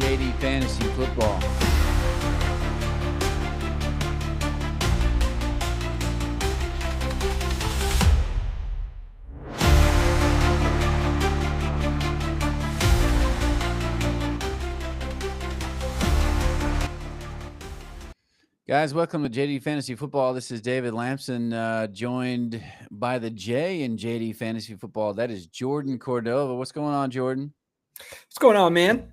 JD Fantasy Football. Guys, welcome to JD Fantasy Football. This is David Lamson, joined by the J in JD Fantasy Football. That is Jordan Cordova. What's going on, Jordan? What's going on, man?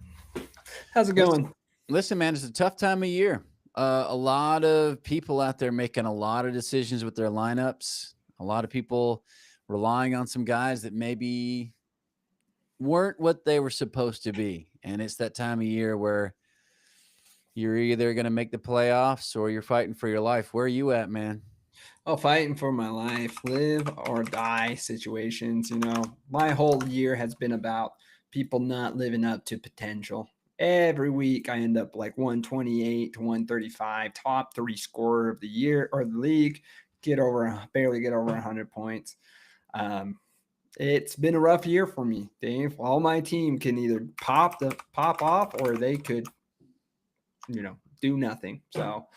How's it going? Listen, man, it's a tough time of year. A lot of people out there making a lot of decisions with their lineups. A lot of people relying on some guys that maybe weren't what they were supposed to be. And it's that time of year where you're either going to make the playoffs or you're fighting for your life. Where are you at, man? Oh, fighting for my life, live or die situations. My whole year has been about people not living up to potential. Every week I end up like 128 to 135, top 3 scorer of the year or the league, barely get over 100 points. It's been a rough year for me, Dave. All my team can either pop off or they could, do nothing. So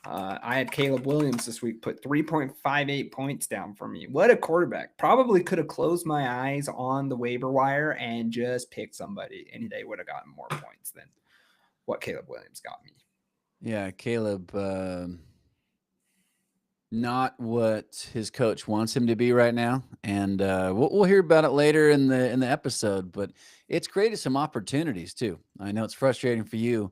I had Caleb Williams this week put 3.58 points down for me. What a quarterback. Probably could have closed my eyes on the waiver wire and just picked somebody, and they would have gotten more points than what Caleb Williams got me. Yeah, Caleb, not what his coach wants him to be right now, and we'll hear about it later in the episode. But it's created some opportunities too. I know it's frustrating for you,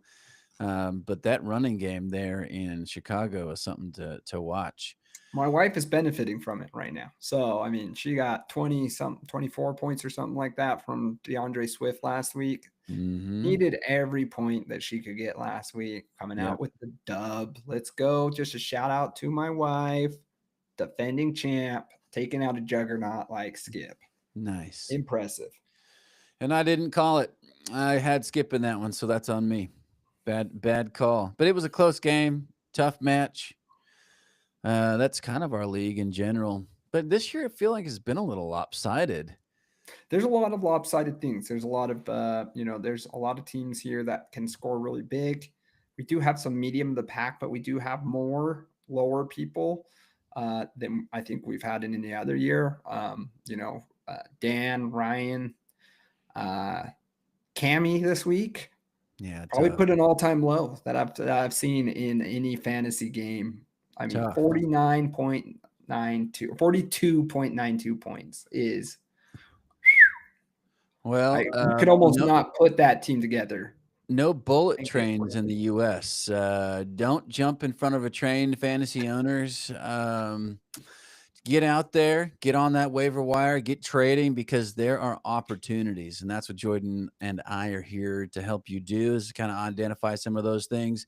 but that running game there in Chicago is something to watch. My wife is benefiting from it right now. So, I mean, she got 24 points or something like that from DeAndre Swift last week. Needed every point that she could get last week, coming out with the dub. Let's go. Just a shout out to my wife, defending champ, taking out a juggernaut like Skip. Nice. Impressive. And I didn't call it. I had Skip in that one, so that's on me. Bad call. But it was a close game, tough match. That's kind of our league in general. But this year I feel like it's been a little lopsided. There's a lot of lopsided things. There's a lot of there's a lot of teams here that can score really big. We do have some medium of the pack, but we do have more lower people than I think we've had in any other year. Dan, Ryan, Cammy this week. Yeah, probably put an all-time low that I've seen in any fantasy game. I mean, 42.92 points is. Well, you could almost not put that team together. No bullet trains in the U.S. Don't jump in front of a train, fantasy owners. Get out there, get on that waiver wire, get trading, because there are opportunities. And that's what Jordan and I are here to help you do, is kind of identify some of those things.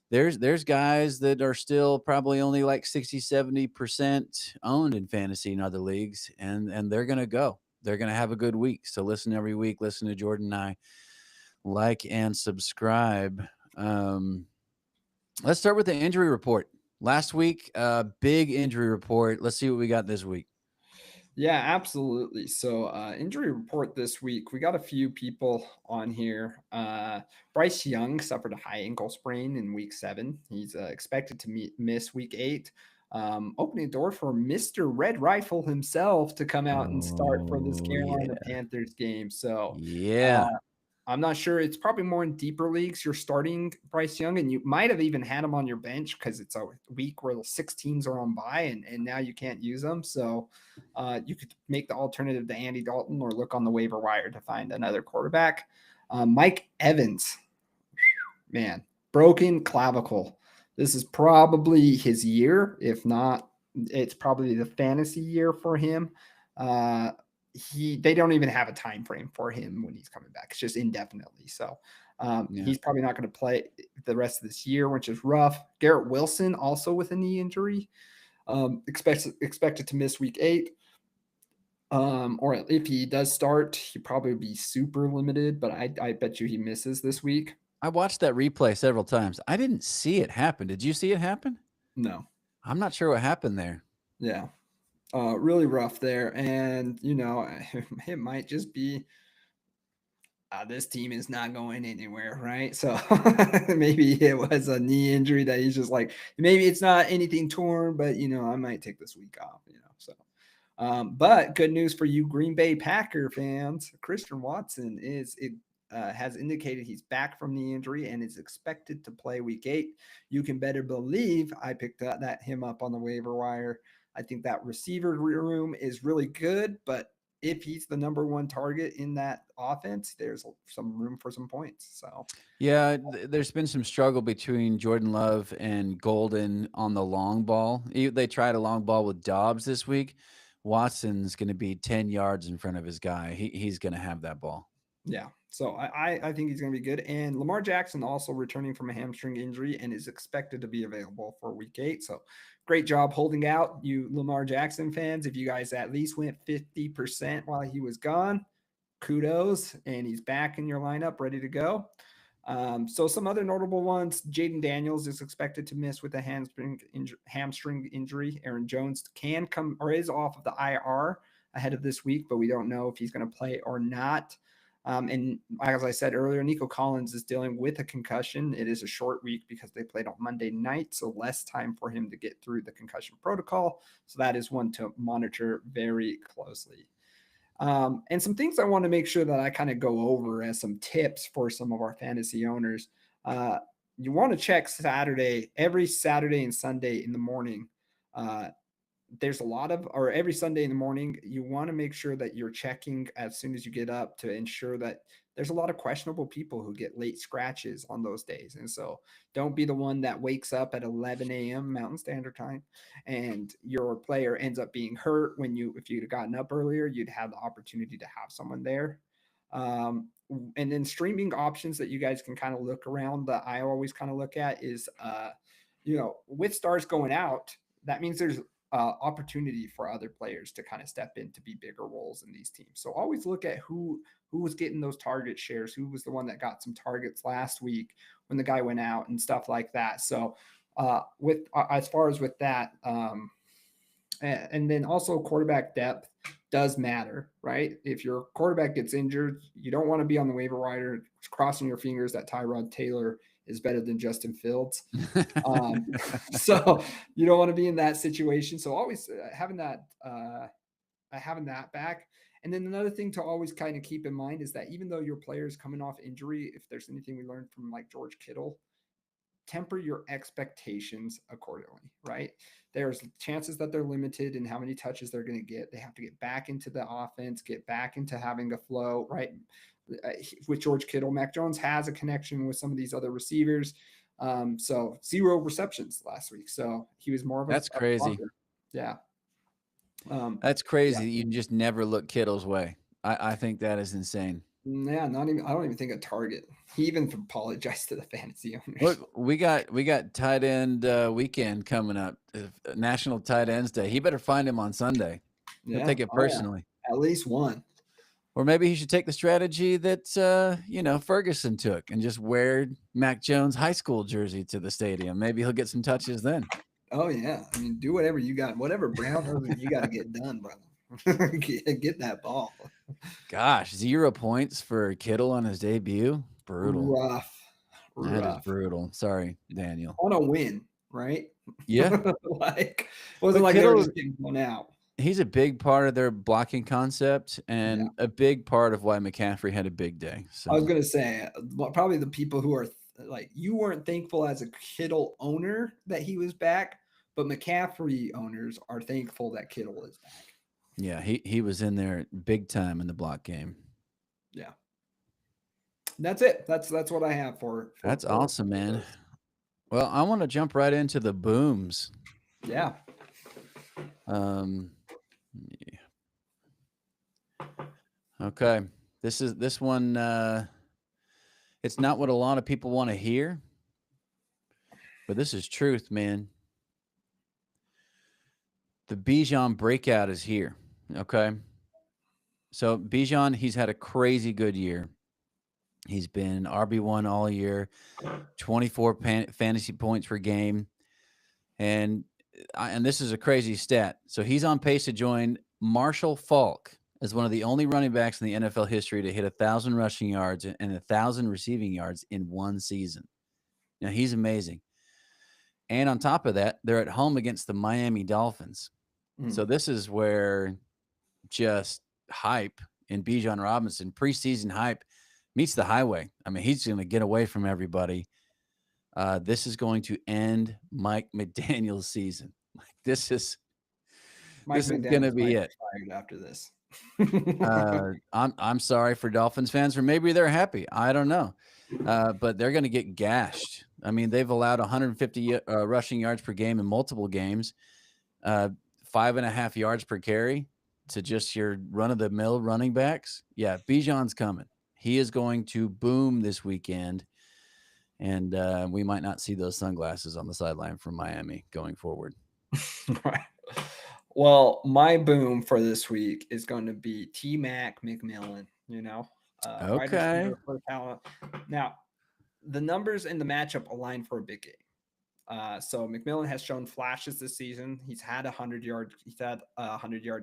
There's guys that are still probably only like 60-70% owned in fantasy in other leagues, and they're going to go. They're going to have a good week. So listen every week. Listen to Jordan and I. Like and subscribe. Let's start with the injury report. Last week, big injury report. Let's see what we got this week. Yeah, absolutely. So injury report this week, we got a few people on here. Bryce Young suffered a high ankle sprain in week 7. He's expected to miss week 8. Opening the door for Mr. Red Rifle himself to come out and start for this Carolina Panthers game. So I'm not sure. It's probably more in deeper leagues. You're starting Bryce Young, and you might have even had him on your bench because it's a week where the 6 teams are on bye, and now you can't use them. So you could make the alternative to Andy Dalton or look on the waiver wire to find another quarterback. Mike Evans, man, broken clavicle. This is probably his year. If not, it's probably the fantasy year for him. They don't even have a time frame for him when he's coming back. It's just indefinitely. So he's probably not going to play the rest of this year, which is rough. Garrett Wilson also with a knee injury, expected to miss week 8. Or if he does start, he'd probably be super limited, but I bet you he misses this week. I watched that replay several times. I didn't see it happen. Did you see it happen? No. I'm not sure what happened there. Yeah. Really rough there. And, it might just be this team is not going anywhere, right? So maybe it was a knee injury that he's just like, maybe it's not anything torn, but I might take this week off, So, but good news for you, Green Bay Packer fans. Christian Watson has indicated he's back from the injury and is expected to play week 8. You can better believe I picked him up on the waiver wire. I think that receiver room is really good, but if he's the number 1 target in that offense, there's some room for some points. So yeah, there's been some struggle between Jordan Love and Golden on the long ball. They tried a long ball with Dobbs this week. Watson's going to be 10 yards in front of his guy. He's going to have that ball. Yeah. So I think he's going to be good. And Lamar Jackson also returning from a hamstring injury and is expected to be available for week 8. So great job holding out, you Lamar Jackson fans. If you guys at least went 50% while he was gone, kudos. And he's back in your lineup, ready to go. So some other notable ones, Jaden Daniels is expected to miss with a hamstring injury. Aaron Jones can come or is off of the IR ahead of this week, but we don't know if he's going to play or not. And as I said earlier, Nico Collins is dealing with a concussion. It is a short week because they played on Monday night, so less time for him to get through the concussion protocol. So that is one to monitor very closely. And some things I want to make sure that I kind of go over as some tips for some of our fantasy owners. You want to check every Saturday and Sunday in the morning. There's every Sunday in the morning, you want to make sure that you're checking as soon as you get up to ensure that there's a lot of questionable people who get late scratches on those days. And so don't be the one that wakes up at 11 a.m. Mountain Standard Time and your player ends up being hurt if you'd have gotten up earlier, you'd have the opportunity to have someone there. And then streaming options that you guys can kind of look around that I always kind of look at is, with stars going out, that means there's opportunity for other players to kind of step in to be bigger roles in these teams. So always look at who was getting those target shares, who was the one that got some targets last week when the guy went out and stuff like that. So as far as with that, and then also quarterback depth does matter, right? If your quarterback gets injured, you don't want to be on the waiver wire crossing your fingers that Tyrod Taylor is better than Justin Fields. So you don't want to be in that situation. So always having that back. And then another thing to always kind of keep in mind is that even though your player is coming off injury, if there's anything we learned from like George Kittle, temper your expectations accordingly, right? There's chances that they're limited in how many touches they're going to get. They have to get back into the offense, get back into having a flow, right? With George Kittle, Mac Jones has a connection with some of these other receivers. So 0 receptions last week. So he was more of That's crazy. Yeah. That's crazy. Yeah. You just never look Kittle's way. I think that is insane. Yeah, I don't even think a target. He even apologized to the fantasy owners. Look, we got tight end weekend coming up, National Tight Ends Day. He better find him on Sunday. He'll take it personally. Yeah. At least one. Or maybe he should take the strategy that Ferguson took and just wear Mac Jones' high school jersey to the stadium. Maybe he'll get some touches then. Oh yeah, I mean, do whatever you got, whatever Brown you got to get done, brother. Get that ball. Gosh, 0 points for Kittle on his debut. Brutal. Rough. That is brutal. Sorry, Daniel. On a win, right? Yeah. Wasn't like Kittle, they were just getting blown out. He's a big part of their blocking concept and a big part of why McCaffrey had a big day. So I was going to say, probably the people who are you weren't thankful as a Kittle owner that he was back, but McCaffrey owners are thankful that Kittle is back. Yeah, he was in there big time in the block game. Yeah. That's it. That's what I have for That's awesome, man. Well, I want to jump right into the booms. Yeah. Okay. This one it's not what a lot of people want to hear, but this is truth, man. The Bijan breakout is here. Okay. So Bijan, he's had a crazy good year. He's been RB1 all year, 24 fantasy points per game. And this is a crazy stat. So he's on pace to join Marshall Faulk as one of the only running backs in the NFL history to hit 1,000 rushing yards and 1,000 receiving yards in one season. Now, he's amazing. And on top of that, they're at home against the Miami Dolphins. So this is where just hype in Bijan Robinson, preseason hype, meets the highway. I mean, he's going to get away from everybody. This is going to end Mike McDaniel's season. This is going to be it. Fired after this. I'm sorry for Dolphins fans, or maybe they're happy. I don't know. But they're going to get gashed. I mean, they've allowed 150 rushing yards per game in multiple games, 5.5 yards per carry to just your run-of-the-mill running backs. Yeah, Bijan's coming. He is going to boom this weekend, and we might not see those sunglasses on the sideline from Miami going forward. Right. Well, my boom for this week is going to be T-Mac McMillan, Okay. Now, the numbers in the matchup align for a big game. So McMillan has shown flashes this season. He's had a 100-yard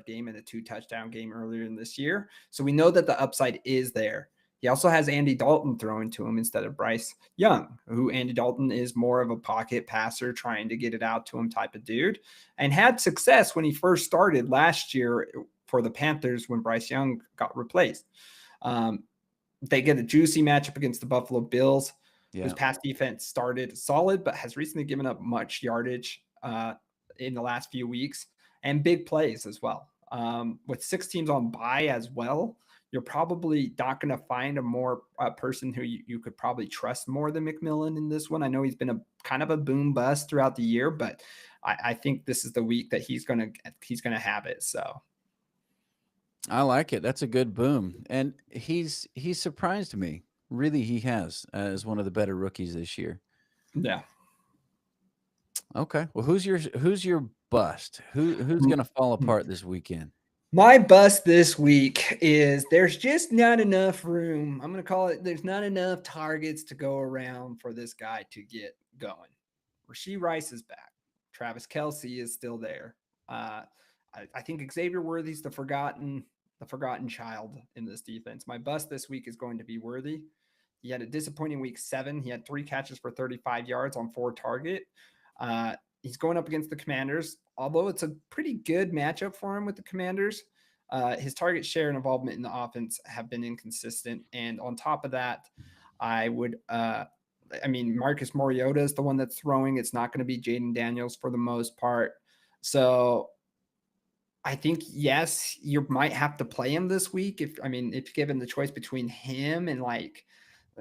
game and a 2-touchdown game earlier in this year. So we know that the upside is there. He also has Andy Dalton throwing to him instead of Bryce Young, who Andy Dalton is more of a pocket passer, trying to get it out to him type of dude, and had success when he first started last year for the Panthers when Bryce Young got replaced. They get a juicy matchup against the Buffalo Bills, whose pass defense started solid, but has recently given up much yardage in the last few weeks, and big plays as well. With 6 teams on bye as well, you're probably not going to find a person who you could probably trust more than McMillan in this one. I know he's been a kind of a boom bust throughout the year, but I think this is the week that he's going to have it. So I like it. That's a good boom. And he's surprised me. Really, he has, as one of the better rookies this year. Yeah. Okay. Well, who's your bust? Who's going to fall apart this weekend? My bust this week is there's just not enough room. I'm going to call it, there's not enough targets to go around for this guy to get going. Rashee Rice is back. Travis Kelce is still there. I think Xavier Worthy's the forgotten child in this defense. My bust this week is going to be Worthy. He had a disappointing week 7. He had 3 catches for 35 yards on 4 target. He's going up against the Commanders, although it's a pretty good matchup for him with the Commanders. His target share and involvement in the offense have been inconsistent. And on top of that, Marcus Mariota is the one that's throwing. It's not going to be Jaden Daniels for the most part. So I think, yes, you might have to play him this week. If given the choice between him and like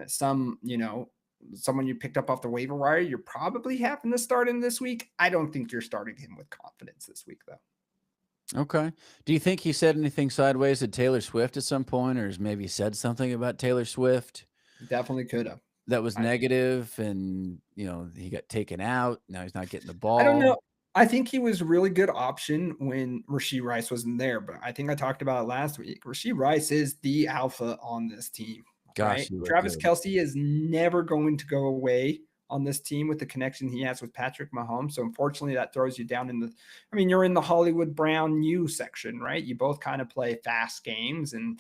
someone you picked up off the waiver wire, you're probably having to start him this week. I don't think you're starting him with confidence this week, though. Okay. Do you think he said anything sideways to Taylor Swift at some point, or has maybe said something about Taylor Swift? Definitely could have. That was negative, and he got taken out. Now he's not getting the ball. I don't know. I think he was a really good option when Rashee Rice wasn't there, but I think I talked about it last week. Rashee Rice is the alpha on this team. Gosh, right? Travis Kelce is never going to go away on this team with the connection he has with Patrick Mahomes. So unfortunately, that throws you down you're in the Hollywood Brown U section, right? You both kind of play fast games, and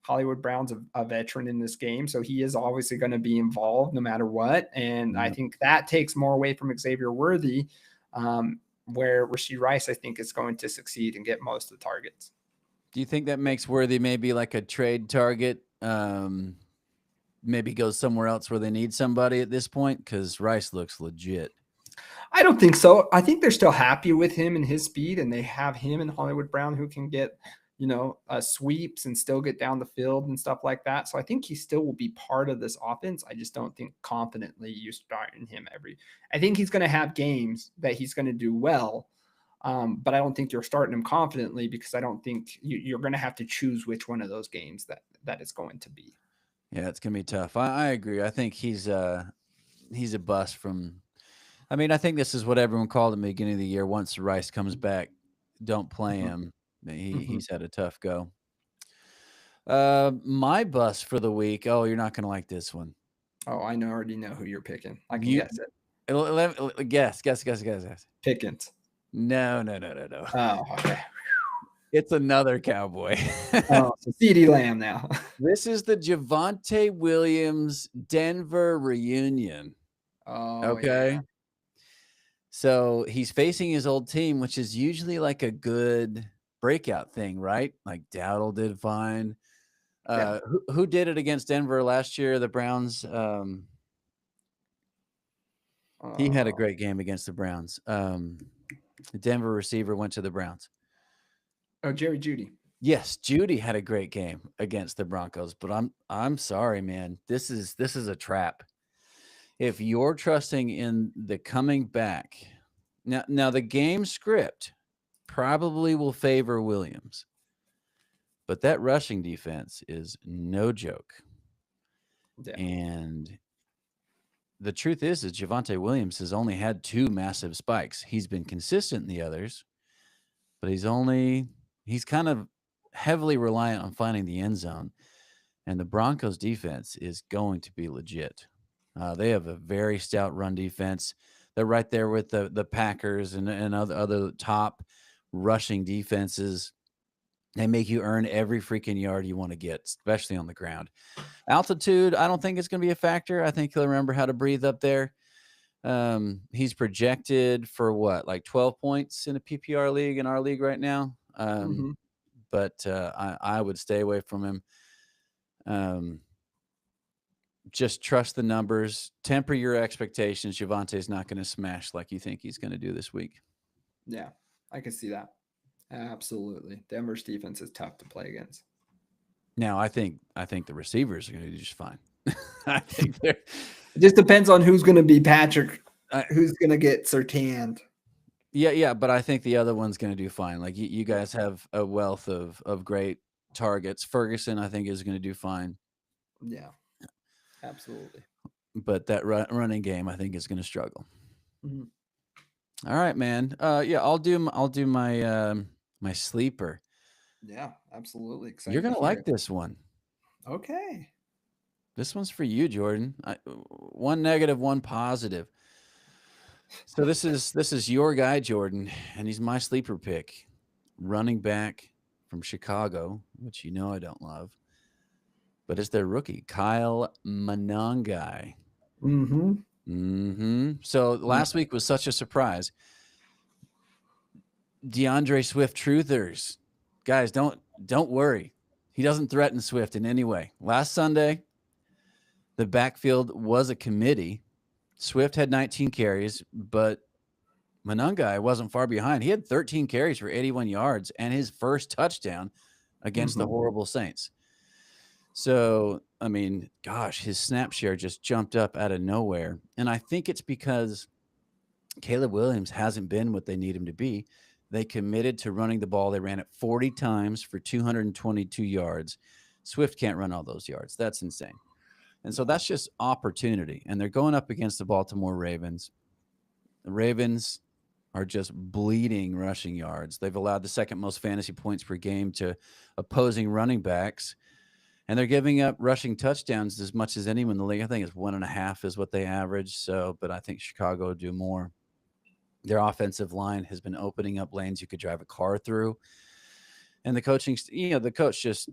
Hollywood Brown's a veteran in this game, so he is obviously going to be involved no matter what. And I think that takes more away from Xavier Worthy, where Rashee Rice, I think, is going to succeed and get most of the targets. Do you think that makes Worthy maybe like a trade target? Maybe goes somewhere else where they need somebody at this point, because Rice looks legit. I don't think so. I think they're still happy with him and his speed, and they have him and Hollywood Brown who can get sweeps and still get down the field and stuff like that. So I think he still will be part of this offense. I just don't think confidently you start in him I think he's going to have games that he's going to do well. But I don't think you're starting him confidently, because I don't think you're going to have to choose which one of those games that it's going to be. Yeah, it's going to be tough. I agree. I think he's a bust from. I think this is what everyone called at the beginning of the year. Once Rice comes back, don't play him. He's had a tough go. My bust for the week. Oh, you're not going to like this one. Oh, I already know who you're picking. I can guess it. Guess. Pickens. No. Oh, okay. It's another Cowboy. Oh, so CeeDee Lamb now. This is the Javonte Williams Denver reunion. Oh, yeah. Okay. So he's facing his old team, which is usually like a good breakout thing, right? Like Dowdle did fine. Yeah. Who did it against Denver last year? The Browns. He had a Uh, great game against the Browns. The Denver receiver went to the Browns. oh, Jerry Jeudy. Yes, Judy had a great game against the Broncos, but I'm sorry, man. This is a trap. If you're trusting in the coming back, now the game script probably will favor Williams, but that rushing defense is no joke. Yeah. And the truth is Javonte Williams has only had 2 massive spikes. He's been consistent in the others, but he's kind of heavily reliant on finding the end zone. And the Broncos defense is going to be legit. They have a very stout run defense. They're right there with the Packers and other top rushing defenses. They make you earn every freaking yard you want to get, especially on the ground. Altitude, I don't think it's going to be a factor. I think he'll remember how to breathe up there. He's projected for what, like 12 points in a PPR league in our league right now. Mhm. But I would stay away from him. Just trust the numbers. Temper your expectations. Javante's not going to smash like you think he's going to do this week. Yeah, I can see that. Absolutely. Denver's defense is tough to play against. Now, I think the receivers are going to do just fine. I think they're. It just depends on who's going to be Patrick, I- who's going to get Surtain. Yeah, but I think the other one's going to do fine. Like you guys have a wealth of great targets. Ferguson, I think, is going to do fine. Yeah, absolutely. But that running game, I think, is going to struggle. Mhm. All right, man. Yeah, I'll do my my sleeper. Yeah, absolutely. Excited You're to gonna hear like it. this one. Okay. This one's for you, Jordan. One negative, one positive. So this is your guy, Jordan, and he's my sleeper pick. Running back from Chicago, which you know I don't love, but it's their rookie, Kyle Monangai. Mm-hmm. So last week was such a surprise. DeAndre Swift truthers, guys, don't worry. He doesn't threaten Swift in any way. Last Sunday, the backfield was a committee. Swift had 19 carries, but Monangai wasn't far behind. He had 13 carries for 81 yards and his first touchdown against the horrible Saints. So, I mean, gosh, his snap share just jumped up out of nowhere. And I think it's because Caleb Williams hasn't been what they need him to be. They committed to running the ball. They ran it 40 times for 222 yards. Swift can't run all those yards. That's insane. And so that's just opportunity. And they're going up against the Baltimore Ravens. The Ravens are just bleeding rushing yards. They've allowed the second most fantasy points per game to opposing running backs. And they're giving up rushing touchdowns as much as anyone in the league. I think it's 1.5 is what they average. So, but I think Chicago would do more. Their offensive line has been opening up lanes you could drive a car through. And the coaching, the coach just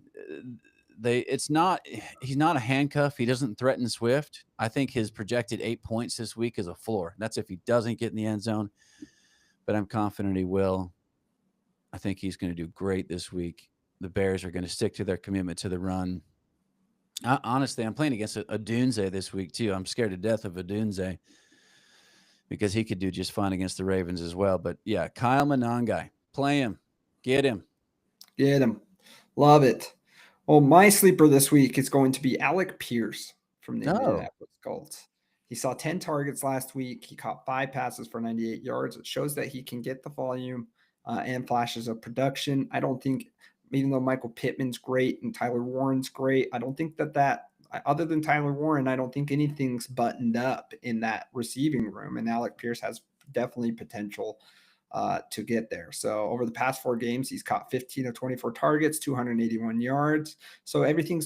he's not a handcuff. He doesn't threaten Swift. I think his projected 8 points this week is a floor. That's if he doesn't get in the end zone, but I'm confident he will. I think he's going to do great this week. The Bears are going to stick to their commitment to the run. Honestly, I'm playing against Odunze this week too. I'm scared to death of Odunze because he could do just fine against the Ravens as well. But yeah, Kyle Monangai, play him, get him. Get him. Love it. Well, my sleeper this week is going to be Alec Pierce from the Indianapolis Colts. He saw 10 targets last week. He caught 5 passes for 98 yards. It shows that he can get the volume and flashes of production. I don't think, even though Michael Pittman's great and Tyler Warren's great, I don't think that other than Tyler Warren, I don't think anything's buttoned up in that receiving room. And Alec Pierce has definitely potential to get there. So over the past 4 games, he's caught 15 of 24 targets, 281 yards. So everything's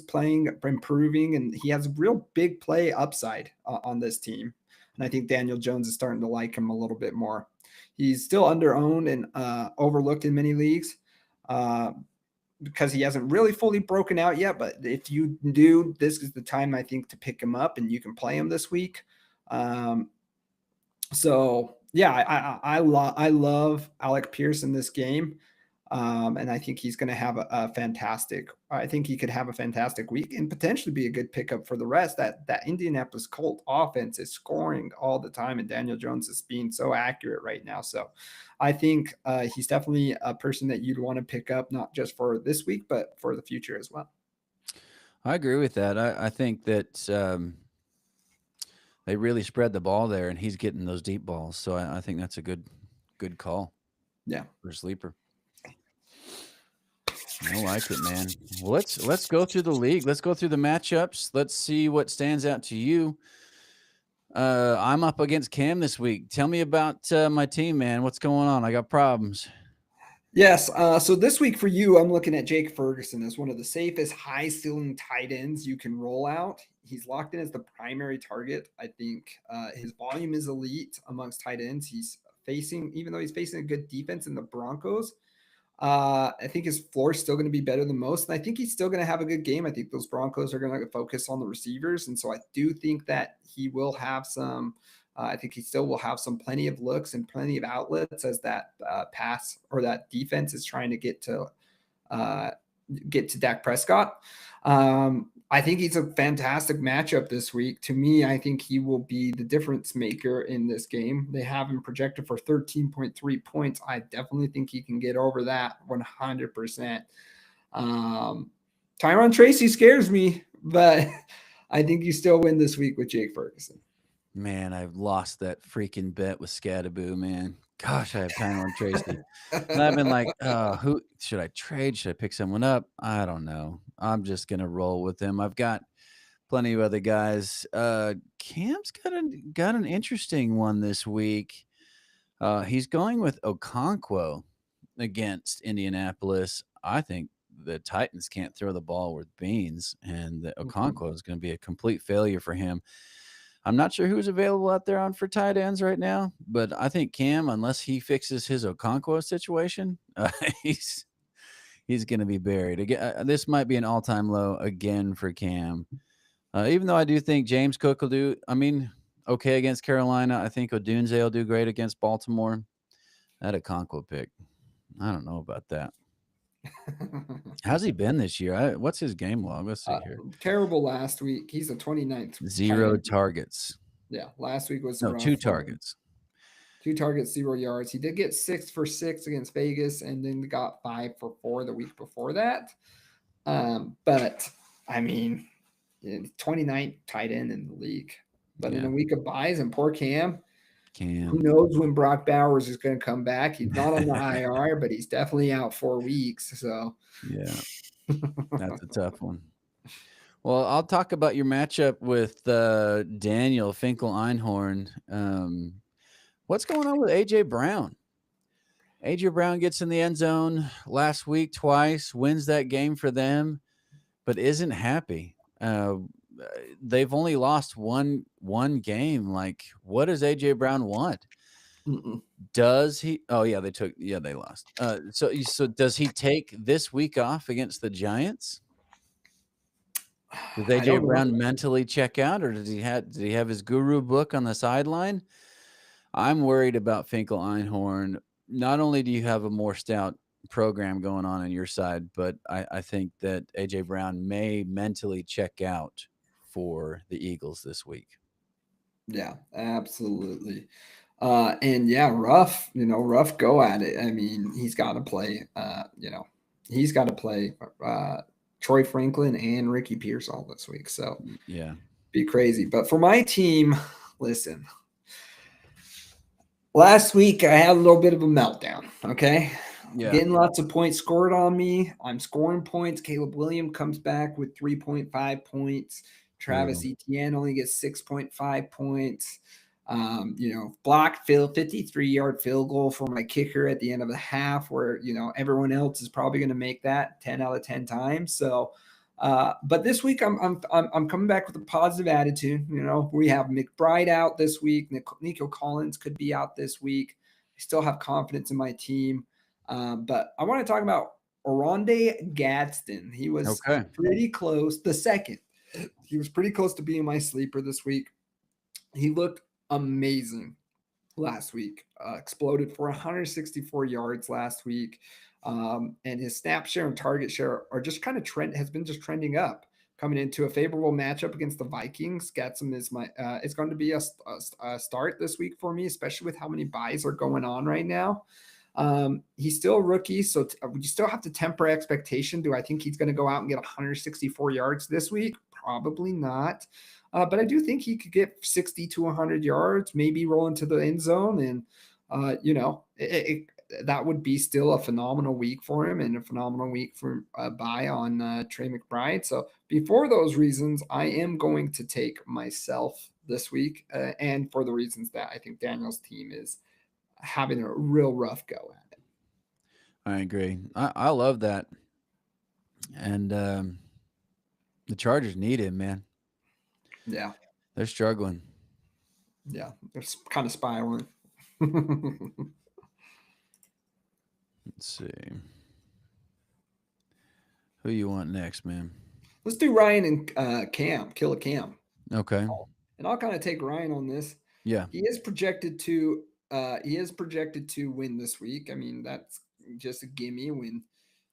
improving, and he has real big play upside on this team. And I think Daniel Jones is starting to like him a little bit more. He's still under-owned and overlooked in many leagues. because he hasn't really fully broken out yet. But if you do, this is the time I think to pick him up, and you can play him this week. So yeah, I love Alec Pierce in this game. And I think he's going to have a fantastic. I think he could have a fantastic week and potentially be a good pickup for the rest. That Indianapolis Colt offense is scoring all the time, and Daniel Jones is being so accurate right now. So I think he's definitely a person that you'd want to pick up, not just for this week, but for the future as well. I agree with that. I think that they really spread the ball there, and he's getting those deep balls. So I think that's a good call. Yeah, for a sleeper. I like it, man. Well, let's go through the league. Let's go through the matchups. Let's see what stands out to you. I'm up against Cam this week. Tell me about my team, man. What's going on? I got problems. Yes. So this week for you, I'm looking at Jake Ferguson as one of the safest high ceiling tight ends you can roll out. He's locked in as the primary target. I think his volume is elite amongst tight ends. He's facing, even though he's facing a good defense in the Broncos, I think his floor is still going to be better than most. And I think he's still going to have a good game. I think those Broncos are going to focus on the receivers. And so I do think that he will have some, I think he still will have plenty of looks and plenty of outlets as that pass or that defense is trying to get to Dak Prescott. I think he's a fantastic matchup this week. To me, I think he will be the difference maker in this game. They have him projected for 13.3 points. I definitely think he can get over that 100%. Tyron Tracy scares me, but I think you still win this week with Jake Ferguson. Man, I've lost that freaking bet with Scadaboo, man. Gosh, I have Tyron Tracy. And I've been like, who should I trade? Should I pick someone up? I don't know. I'm just gonna roll with him. I've got plenty of other guys. Cam's got an interesting one this week. He's going with Okonkwo against Indianapolis. I think the Titans can't throw the ball with beans, and the Okonkwo is going to be a complete failure for him. I'm not sure who's available out there for tight ends right now, but I think Cam, unless he fixes his Okonkwo situation, he's going to be buried again. This might be an all-time low again for Cam. Even though I do think James Cook will do, okay against Carolina. I think Odunze will do great against Baltimore. That Okonkwo pick, I don't know about that. How's he been this year? What's his game log? Let's see here. Terrible last week. He's the 29th. 0 targets. Yeah, last week was 2 targets. 2 targets, 0 yards. He did get 6 for 6 against Vegas, and then got 5 for 4 the week before that. But 29th tight end in the league. But in a week of buys, and poor Cam. Who knows when Brock Bowers is going to come back? He's not on the IR, but he's definitely out 4 weeks. So yeah, that's a tough one. Well, I'll talk about your matchup with Daniel Finkel-Einhorn. What's going on with A.J. Brown? A.J. Brown gets in the end zone last week twice, wins that game for them, but isn't happy. They've only lost one game. Like, what does A.J. Brown want? Does he? Oh, yeah, they lost. So does he take this week off against the Giants? Does A.J. Brown mentally check out, or did he have his guru book on the sideline? I'm worried about Finkel-Einhorn. Not only do you have a more stout program going on your side, but I think that A.J. Brown may mentally check out for the Eagles this week. Yeah, absolutely. And yeah, rough go at it. He's got to play, Troy Franklin and Ricky Pearsall this week. So yeah, be crazy. But for my team, listen, last week I had a little bit of a meltdown. Okay. Yeah. Getting lots of points scored on me. I'm scoring points. Caleb Williams comes back with 3.5 points. Travis Etienne only gets 6.5 points. Blocked 53-yard field goal for my kicker at the end of the half, where everyone else is probably going to make that 10 out of 10 times. So, but this week I'm coming back with a positive attitude. We have McBride out this week. Nico Collins could be out this week. I still have confidence in my team. But I want to talk about Oronde Gadsden. He was Okay. pretty close. The second, he was pretty close to being my sleeper this week. He looked amazing last week. Exploded for 164 yards last week, and his snap share and target share are just kind of has been just trending up. Coming into a favorable matchup against the Vikings, Gadsden is it's going to be a start this week for me, especially with how many buys are going on right now. He's still a rookie, so you still have to temper expectation. Do I think he's going to go out and get 164 yards this week? Probably not. But I do think he could get 60 to 100 yards, maybe roll into the end zone. And, that would be still a phenomenal week for him and a phenomenal week for buy on Trey McBride. So before those reasons, I am going to take myself this week, and for the reasons that I think Daniel's team is having a real rough go at it. I agree. I love that. And the Chargers need him, man. Yeah. They're struggling. Yeah. They're kind of spiraling. Let's see. Who you want next, man? Let's do Ryan and Cam, Killer Cam. Okay. And I'll kind of take Ryan on this. Yeah. He is projected to win this week. I mean, that's just a gimme when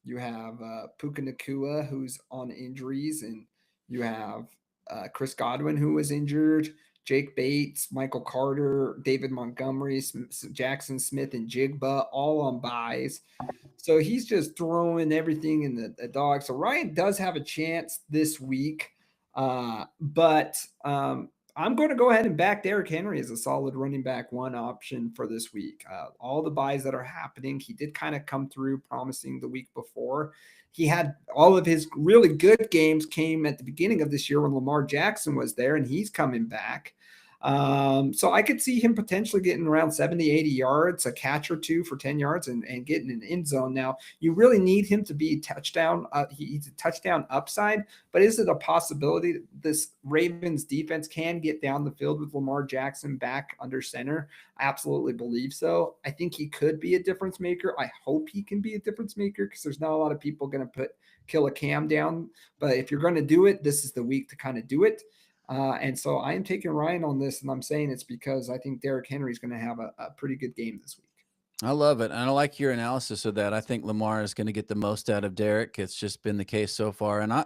you have Puka Nacua, who's on injuries, and you have Chris Godwin, who was injured, Jake Bates, Michael Carter, David Montgomery, Jackson Smith, and Jigba, all on buys. So he's just throwing everything in the dog. So Ryan does have a chance this week, but I'm going to go ahead and back Derrick Henry as a solid running back one option for this week. All the buys that are happening, he did kind of come through promising the week before. He had all of his really good games came at the beginning of this year when Lamar Jackson was there, and he's coming back. So I could see him potentially getting around 70, 80 yards, a catch or two for 10 yards and getting an end zone. Now, you really need him to be touchdown. He's a touchdown upside, but is it a possibility that this Ravens defense can get down the field with Lamar Jackson back under center? I absolutely believe so. I think he could be a difference maker. I hope he can be a difference maker because there's not a lot of people going to kill a Cam down. But if you're going to do it, this is the week to kind of do it. And so I am taking Ryan on this, and I'm saying it's because I think Derrick Henry is going to have a pretty good game this week. I love it. And I like your analysis of that. I think Lamar is going to get the most out of Derrick. It's just been the case so far. And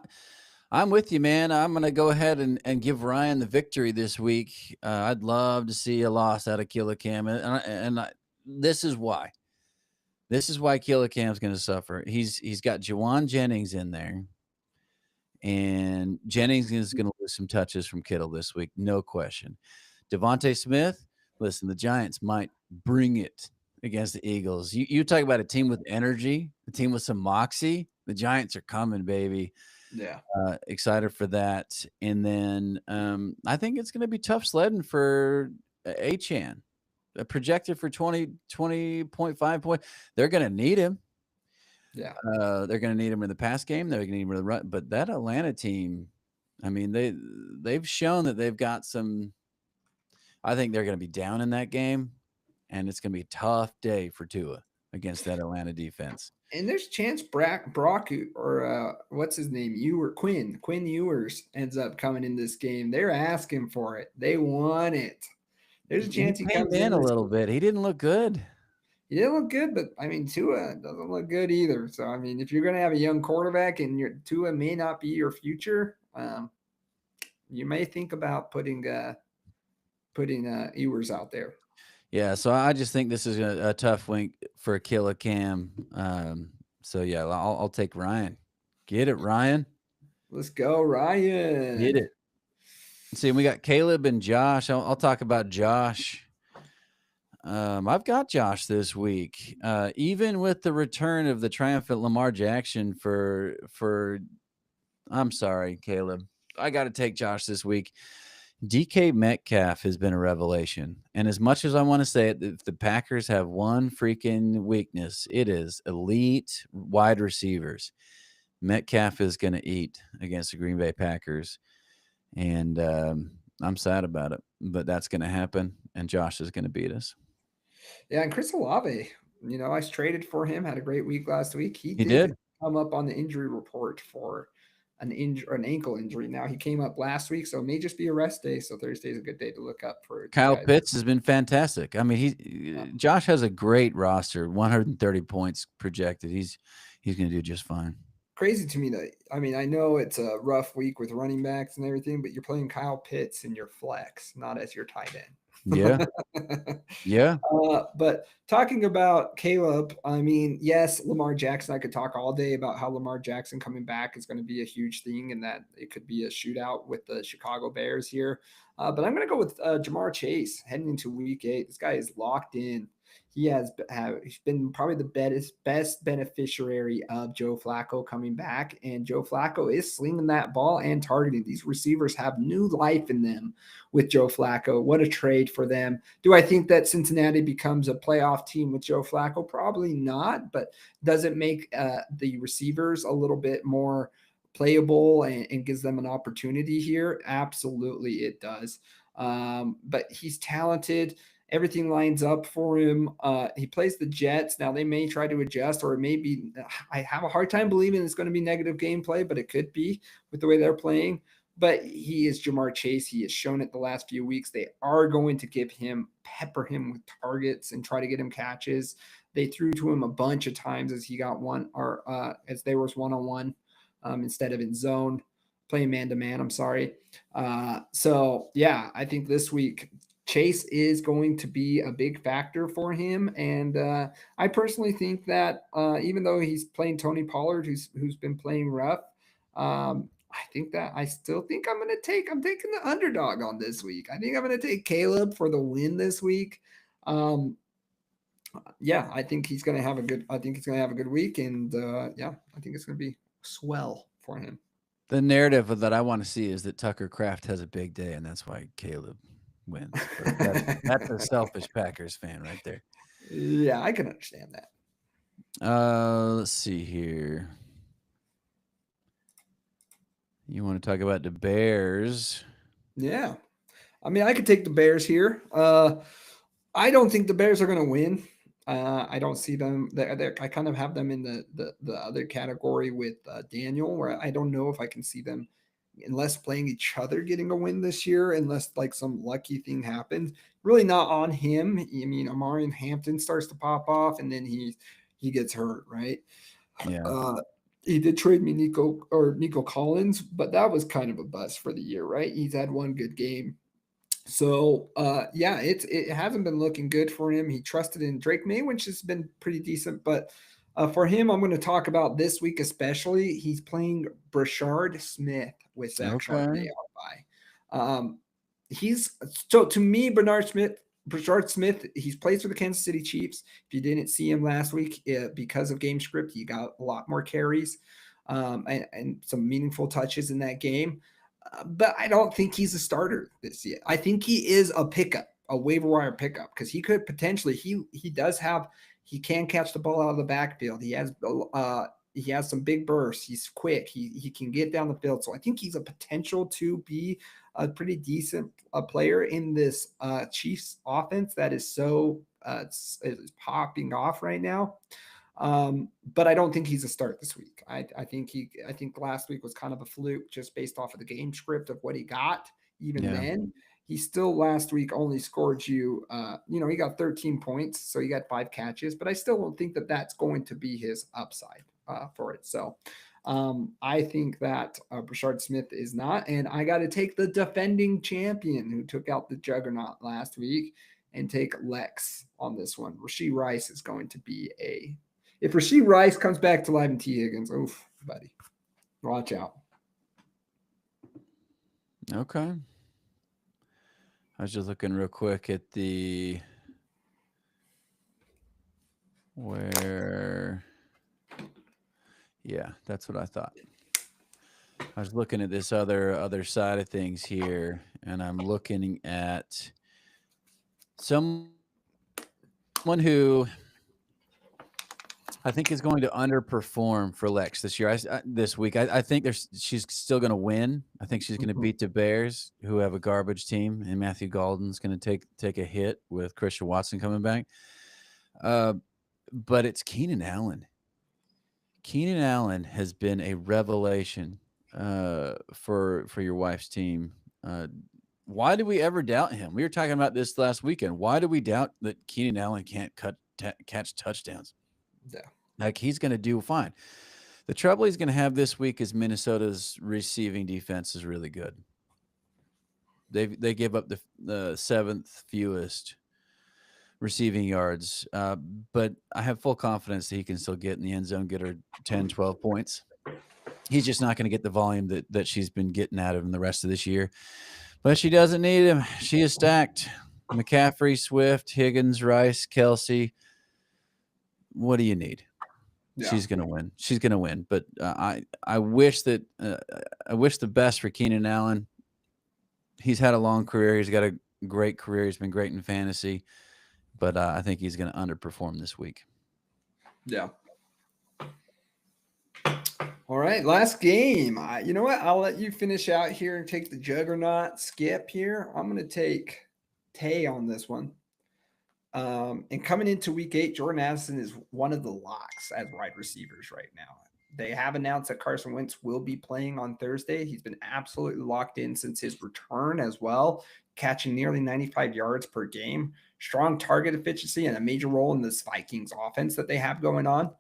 I'm with you, man. I'm going to go ahead and give Ryan the victory this week. I'd love to see a loss out of Killer Cam. And this is why. This is why Killer Cam's going to suffer. He's got Jawan Jennings in there. And Jennings is going to lose some touches from Kittle this week, no question. Devontae Smith, listen, the Giants might bring it against the Eagles. You talk about a team with energy, a team with some moxie. The Giants are coming, baby. Yeah. Excited for that. And then I think it's going to be tough sledding for Achane. Projected for 20.5 points. They're going to need him. Yeah. They're going to need him in the pass game. They're going to need him in the run. But that Atlanta team, I mean, they've shown that they've got some. I think they're going to be down in that game, and it's going to be a tough day for Tua against that Atlanta defense. And there's a chance Brock or what's his name? Quinn Ewers ends up coming in this game. They're asking for it. They want it. There's a chance he comes in a little bit. He didn't look good. He didn't look good, but I mean, Tua doesn't look good either. So, I mean, if you're going to have a young quarterback and your Tua may not be your future, you may think about putting Ewers out there. Yeah, so I just think this is a tough week for Killer Cam. So yeah, I'll take Ryan. Get it, Ryan. Let's go, Ryan. Get it. See, we got Caleb and Josh. I'll talk about Josh. I've got Josh this week. Even with the return of the triumphant Lamar Jackson for I'm sorry, Caleb. I got to take Josh this week. DK Metcalf has been a revelation. And as much as I want to say it, if the Packers have one freaking weakness, it is elite wide receivers. Metcalf is going to eat against the Green Bay Packers. And I'm sad about it, but that's going to happen. And Josh is going to beat us. Yeah, and Chris Olave, I traded for him, had a great week last week. He did. come up on the injury report for an ankle injury. Now he came up last week, so it may just be a rest day. So Thursday is a good day to look up for Kyle guys. Pitts has been fantastic. I mean, Josh has a great roster, 130 points projected. He's going to do just fine. Crazy to me that, I mean, I know it's a rough week with running backs and everything, but you're playing Kyle Pitts in your flex, not as your tight end. Yeah. Yeah. But talking about Caleb, I mean, yes, Lamar Jackson, I could talk all day about how Lamar Jackson coming back is going to be a huge thing and that it could be a shootout with the Chicago Bears here. But I'm going to go with Ja'Marr Chase heading into week 8. This guy is locked in. He's been probably the best beneficiary of Joe Flacco coming back, and Joe Flacco is slinging that ball and targeting. These receivers have new life in them with Joe Flacco. What a trade for them. Do I think that Cincinnati becomes a playoff team with Joe Flacco? Probably not, but does it make the receivers a little bit more playable and gives them an opportunity here? Absolutely, it does. But he's talented. Everything lines up for him. He plays the Jets. Now they may try to adjust, or it may be. I have a hard time believing it's going to be negative gameplay, but it could be with the way they're playing. But he is Ja'Marr Chase. He has shown it the last few weeks. They are going to pepper him with targets and try to get him catches. They threw to him a bunch of times as he got as there was one-on-one instead of in zone, playing man-to-man. I'm sorry. So yeah, I think this week Chase is going to be a big factor for him. And I personally think that even though he's playing Tony Pollard, who's been playing rough, I still think I'm taking the underdog on this week. I think I'm going to take Caleb for the win this week. Yeah, I think he's going to have a good week. And yeah, I think it's going to be swell for him. The narrative that I want to see is that Tucker Kraft has a big day, and that's why Caleb wins. That's a selfish Packers fan right there. Yeah, I can understand that. Let's see here. You want to talk about the Bears? Yeah. I mean, I could take the Bears here. I don't think the Bears are going to win. I don't see them. I kind of have them in the other category with Daniel, where I don't know if I can see them, unless playing each other, getting a win this year, unless like some lucky thing happens. Really not on him. I mean, Omarion Hampton starts to pop off, and then he gets hurt, right? Yeah. He did trade me Nico Collins, but that was kind of a bust for the year, right? He's had one good game. So yeah, it hasn't been looking good for him. He trusted in Drake May, which has been pretty decent, but for him, I'm going to talk about this week especially. He's playing Brashard Smith with Zach Charbonnet out by. So to me, Brashard Smith, he's plays for the Kansas City Chiefs. If you didn't see him last week, because of game script, he got a lot more carries and some meaningful touches in that game. But I don't think he's a starter this year. I think he is a pickup, a waiver wire pickup, because he could potentially, he can catch the ball out of the backfield. He has some big bursts. He's quick. He can get down the field. So I think he's a potential to be a pretty decent player in this Chiefs offense that is so is popping off right now. But I don't think he's a start this week. I think last week was kind of a fluke just based off of the game script of what he got. Then, he still last week only scored you, he got 13 points, so he got 5 catches, but I still don't think that that's going to be his upside for it. So I think that Brashard Smith is not, and I got to take the defending champion who took out the juggernaut last week and take Lex on this one. Rashee Rice is going to be if Rashee Rice comes back to live and T. Higgins, oof, buddy, watch out. Okay. I was just looking real quick at yeah, that's what I thought. I was looking at this other side of things here, and I'm looking at someone who I think is going to underperform for Lex this year. This week, I think she's still going to win. I think she's going to beat the Bears, who have a garbage team, and Matthew Golden's going to take a hit with Christian Watson coming back. But it's Keenan Allen. Keenan Allen has been a revelation for your wife's team. Why do we ever doubt him? We were talking about this last weekend. Why do we doubt that Keenan Allen can't catch touchdowns? Yeah. Like, he's going to do fine. The trouble he's going to have this week is Minnesota's receiving defense is really good. They give up the seventh fewest receiving yards, but I have full confidence that he can still get in the end zone, get her 10, 12 points. He's just not going to get the volume that she's been getting out of him the rest of this year. But she doesn't need him. She is stacked. McCaffrey, Swift, Higgins, Rice, Kelsey. What do you need? Yeah. She's going to win. She's going to win. But I wish that I wish the best for Keenan Allen. He's had a long career. He's got a great career. He's been great in fantasy. But I think he's going to underperform this week. Yeah. All right, last game. You know what? I'll let you finish out here and take the juggernaut skip here. I'm going to take Tay on this one. And coming into week 8, Jordan Addison is one of the locks as wide receivers right now. They have announced that Carson Wentz will be playing on Thursday. He's been absolutely locked in since his return as well, catching nearly 95 yards per game. Strong target efficiency and a major role in this Vikings offense that they have going on.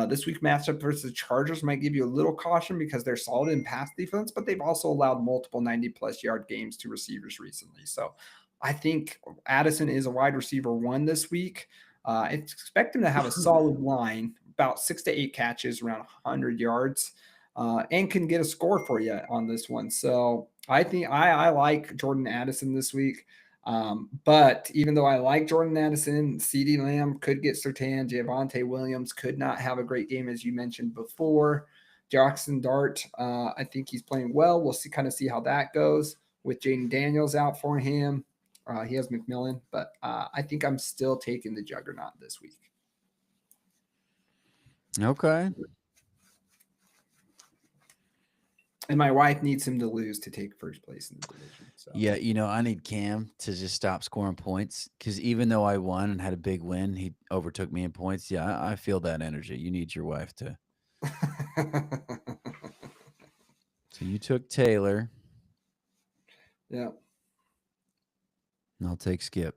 This week matchup versus the Chargers might give you a little caution because they're solid in pass defense, but they've also allowed multiple 90-plus yard games to receivers recently. So I think Addison is a wide receiver 1 this week. I expect him to have a solid line, about 6 to 8 catches, around 100 yards, and can get a score for you on this one. So I think I like Jordan Addison this week. But even though I like Jordan Addison, CeeDee Lamb could get Surtain. Javonte Williams could not have a great game, as you mentioned before. Jackson Dart, I think he's playing well. We'll see how that goes with Jaden Daniels out for him. He has McMillan, but I think I'm still taking the juggernaut this week. Okay. And my wife needs him to lose to take first place in the division. So. Yeah, I need Cam to just stop scoring points because even though I won and had a big win, he overtook me in points. Yeah, I feel that energy. You need your wife to. So you took Taylor. Yeah. And I'll take Skip.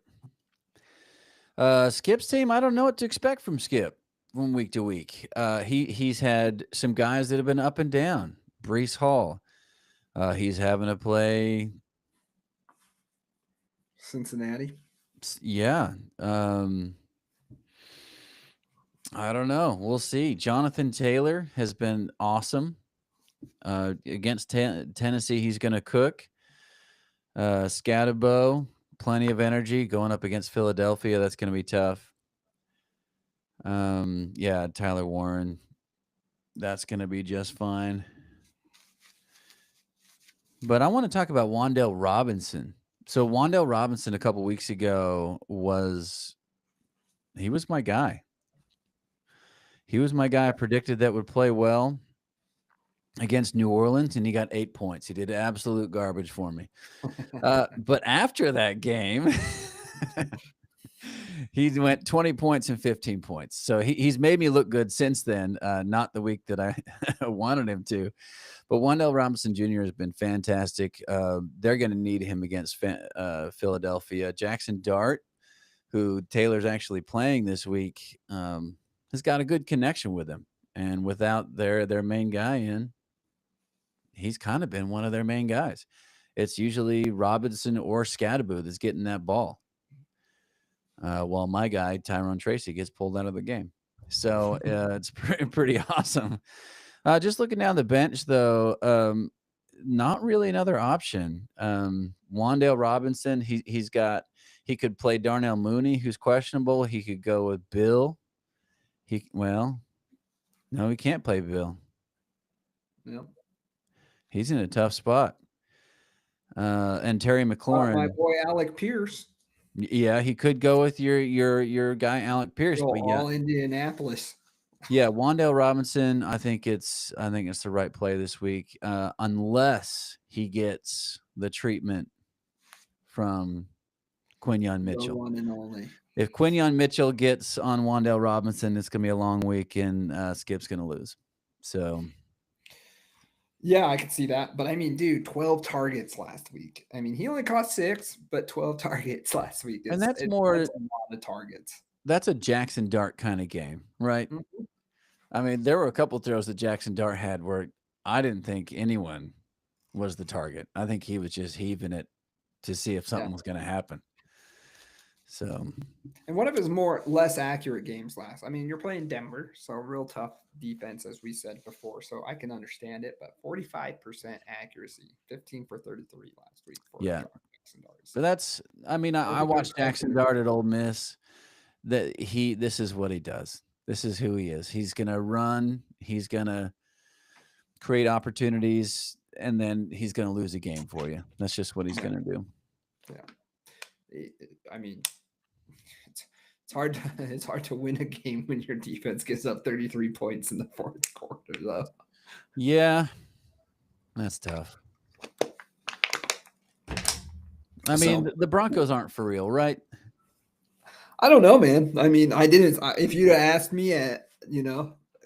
Skip's team, I don't know what to expect from Skip from week to week. He's had some guys that have been up and down. Breece Hall. He's having to play Cincinnati. Yeah. I don't know. We'll see. Jonathan Taylor has been awesome. Against Tennessee, he's going to cook. Scatterbo, plenty of energy going up against Philadelphia. That's going to be tough. Yeah, Tyler Warren. That's going to be just fine. But I want to talk about Wan'Dale Robinson. So Wan'Dale Robinson a couple weeks ago was my guy. He was my guy I predicted that would play well against New Orleans, and he got 8 points. He did absolute garbage for me. But after that game, he went 20 points and 15 points. So he's made me look good since then, not the week that I wanted him to. But Wan'Dale Robinson Jr. has been fantastic. They're going to need him against Philadelphia. Jackson Dart, who Taylor's actually playing this week, has got a good connection with him. And without their main guy in, he's kind of been one of their main guys. It's usually Robinson or Scatterbo that's getting that ball. While my guy, Tyrone Tracy, gets pulled out of the game. So it's pretty awesome. Just looking down the bench, though, not really another option. Wan'Dale Robinson, he could play Darnell Mooney, who's questionable. He could go with Bill. No, he can't play Bill. Yep. He's in a tough spot. And Terry McLaurin, my boy Alec Pierce. Yeah, he could go with your guy Alec Pierce. But yeah, all Indianapolis. Yeah, Wan'Dale Robinson. I think it's the right play this week, unless he gets the treatment from Quinyon Mitchell. The one and only. If Quinyon Mitchell gets on Wan'Dale Robinson, it's gonna be a long week, and Skip's gonna lose. So, yeah, I could see that. But I mean, dude, 12 targets last week. I mean, he only caught 6, but 12 targets last week and is that's that's more a lot of targets. that's a Jackson Dart kind of game, right? Mhm. I mean, there were a couple throws that Jackson Dart had where I didn't think anyone was the target. I think he was just heaving it to see if Yeah. something was going to happen. So, And one of his more less accurate games last. I mean, you're playing Denver, so real tough defense, as we said before. So I can understand it, but 45% accuracy, 15 for 33 last week for yeah. Jackson Dart. But that's, I mean, I watched Jackson Dart at Ole Miss. This is what he does. This is who he is. He's going to run. He's going to create opportunities, and then he's going to lose a game for you. That's just what he's going to do. Yeah. I mean, it's hard to, it's hard to win a game when your defense gives up 33 points in the fourth quarter, though. Yeah, that's tough. I mean, the Broncos aren't for real, right? I don't know, man. I mean, I didn't. If you'd asked me at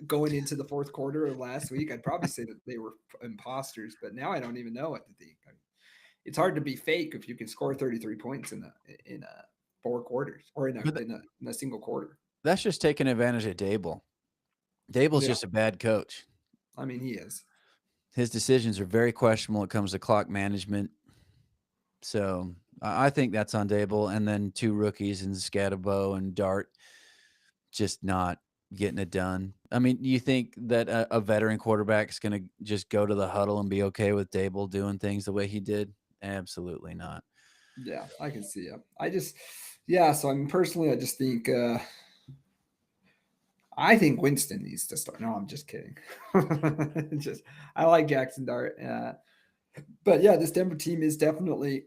going into the fourth quarter of last week, I'd probably say that they were imposters. But now I don't even know what to think. I mean, it's hard to be fake if you can score 33 points in a 4 quarters or in a single quarter. That's just taking advantage of Dable. Dable's just a bad coach. I mean, he is. His decisions are very questionable when it comes to clock management. So I think that's on Dable. And then 2 rookies in Scatabo and Dart just not getting it done. I mean, you think that a veteran quarterback is going to just go to the huddle and be okay with Dable doing things the way he did? Absolutely not. Yeah, I can see it. So I mean, personally, I just think I think Winston needs to start. No, I'm just kidding. I like Jackson Dart, but yeah, this Denver team is definitely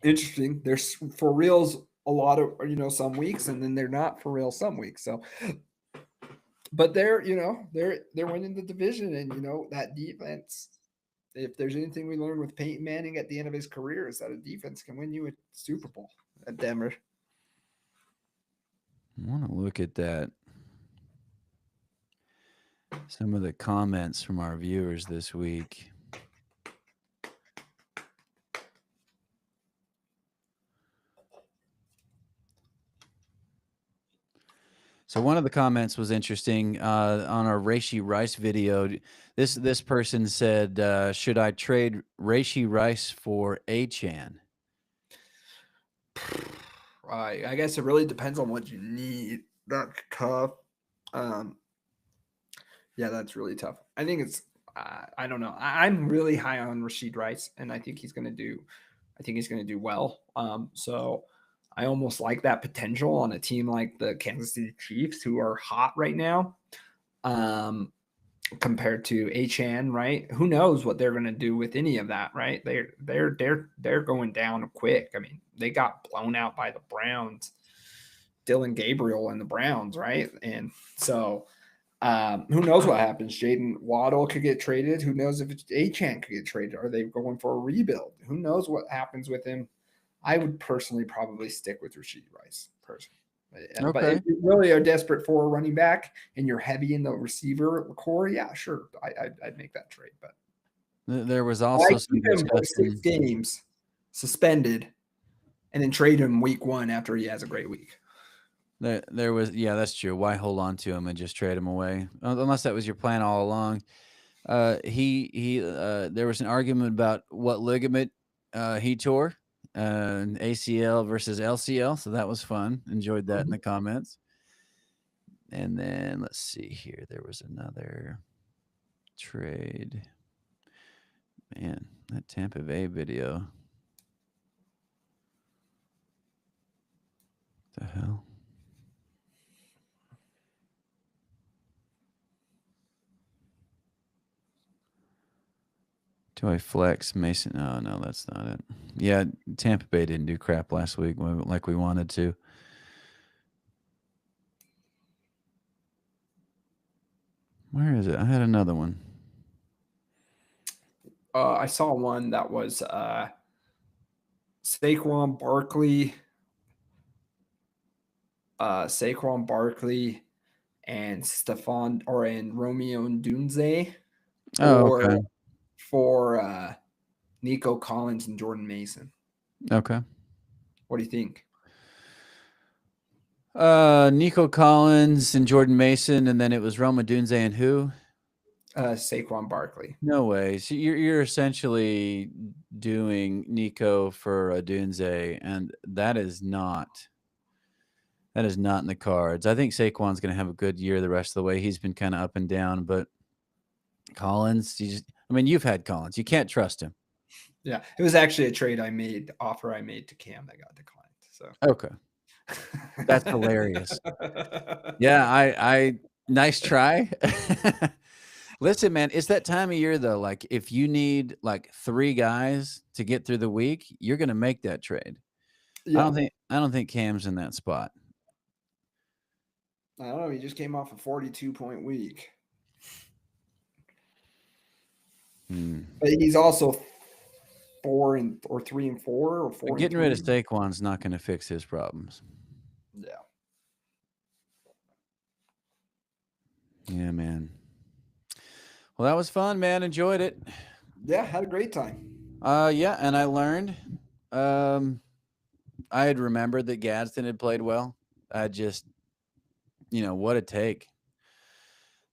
interesting. There's for reals a lot of some weeks, and then they're not for real some weeks. So, but they're winning the division, and that defense. If there's anything we learned with Peyton Manning at the end of his career, is that a defense can win you a Super Bowl at Denver. I want to look at that. Some of the comments from our viewers this week. So one of the comments was interesting on our Rashee Rice video. This person said, "Should I trade Rashee Rice for Achane?" Right. I guess it really depends on what you need. That's tough. Yeah, that's really tough. I think it's. I don't know. I'm really high on Rashee Rice, and I think he's going to do. I think he's going to do well. So I almost like that potential on a team like the Kansas City Chiefs, who are hot right now. Compared to Achane, right? Who knows what they're going to do with any of that, right? They're going down quick. I mean, they got blown out by the Browns, Dylan Gabriel and the Browns, right? And so who knows what happens? Jaden Waddle could get traded. Who knows if Achane could get traded? Are they going for a rebuild? Who knows what happens with him? I would personally probably stick with Rashee Rice, personally. Okay. But if you really are desperate for a running back and you're heavy in the receiver core, yeah, sure, I'd make that trade. But there was also some discussion. 6 games suspended, and then trade him week 1 after he has a great week. There was, yeah, that's true. Why hold on to him and just trade him away? Unless that was your plan all along. There was an argument about what ligament he tore, ACL versus LCL. So that was fun. Enjoyed that in the comments. And then let's see here. There was another trade. Man, that Tampa Bay video. What the hell? Do I flex Mason? Oh, no, that's not it. Yeah, Tampa Bay didn't do crap last week like we wanted to. Where is it? I had another one. I saw one that was Saquon Barkley and Romeo Dunze, Oh, or okay. for Nico Collins and Jordan Mason. Okay. What do you think? Nico Collins and Jordan Mason, and then it was Roma Dunze and who? Saquon Barkley. No way. So you're essentially doing Nico for a Dunze, and that is not in the cards. I think Saquon's going to have a good year the rest of the way. He's been kind of up and down, but Collins, you've had Collins. You can't trust him. Yeah, it was actually a offer I made to Cam that got declined. So okay, that's hilarious. Yeah, I nice try. Listen, man, it's that time of year though. Like, if you need like 3 guys to get through the week, you're going to make that trade. yeah, I don't think Cam's in that spot. I don't know. He just came off a 42-point week, but he's also 3 and 4 or 4. Getting rid of Saquon's not going to fix his problems. Yeah. Yeah, man. Well, that was fun, man. Enjoyed it. Yeah, had a great time. Yeah, and I learned. I had remembered that Gadsden had played well. I just, what a take.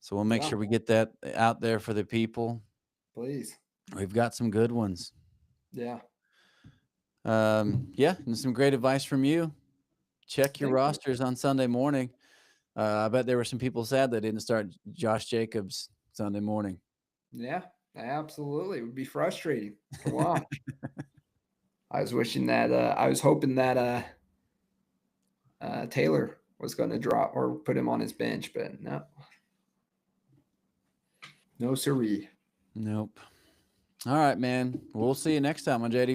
So we'll make sure we get that out there for the people. Please. We've got some good ones. Yeah. Yeah, and some great advice from you. Check your rosters on Sunday morning. I bet there were some people sad they didn't start Josh Jacobs Sunday morning. Yeah, absolutely. It would be frustrating to watch. I was hoping that Taylor was going to drop or put him on his bench, but no siree. Nope. All right, man. We'll see you next time on JD